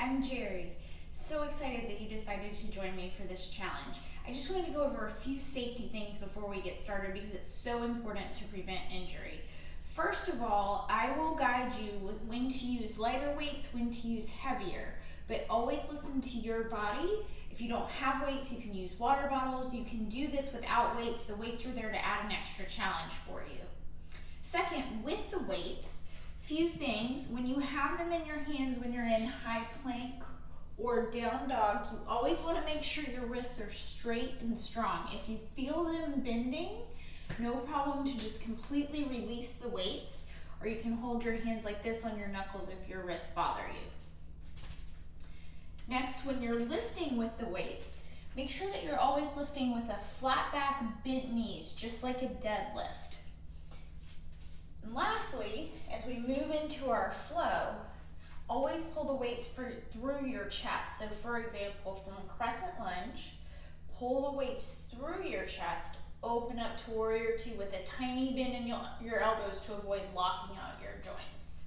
I'm Jerry. So excited that you decided to join me for this challenge. I just wanted to go over a few safety things before we get started because it's so important to prevent injury. First of all, I will guide you with when to use lighter weights, when to use heavier, but always listen to your body. If you don't have weights, you can use water bottles. You can do this without weights. The weights are there to add an extra challenge for you. Second, with the weights, few things. When you have them in your hands when you're in high plank or down dog, you always want to make sure your wrists are straight and strong. If you feel them bending, no problem to just completely release the weights, or you can hold your hands like this on your knuckles if your wrists bother you. Next, when you're lifting with the weights, make sure that you're always lifting with a flat back, bent knees, just like a deadlift. And lastly, as we move into our flow, always pull the weights through your chest. So for example, from a crescent lunge, pull the weights through your chest, open up to warrior two with a tiny bend in your elbows to avoid locking out your joints.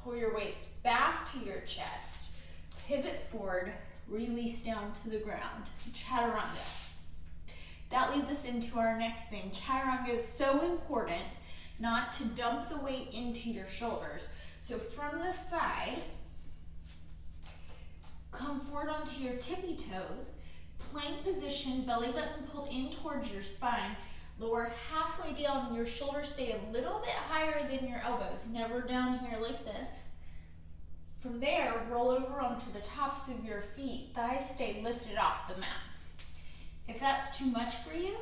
Pull your weights back to your chest, pivot forward, release down to the ground, chaturanga. That leads us into our next thing. Chaturanga is so important not to dump the weight into your shoulders. So from the side, come forward onto your tippy toes, plank position, belly button pulled in towards your spine, lower halfway down, your shoulders stay a little bit higher than your elbows, never down here like this. From there, roll over onto the tops of your feet, thighs stay lifted off the mat. If that's too much for you,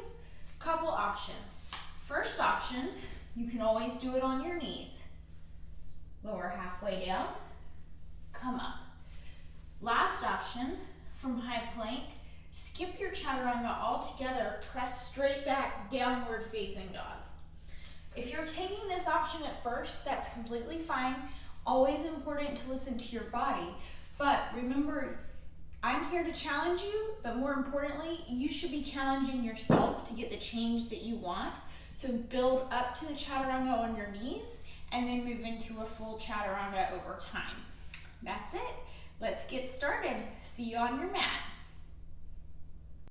couple options. First option, you can always do it on your knees. Lower halfway down, come up. Last option, from high plank, skip your chaturanga altogether, press straight back, downward facing dog. If you're taking this option at first, that's completely fine. Always important to listen to your body, but remember, I'm here to challenge you, but more importantly, you should be challenging yourself to get the change that you want. So build up to the chaturanga on your knees and then move into a full chaturanga over time. That's it. Let's get started. See you on your mat.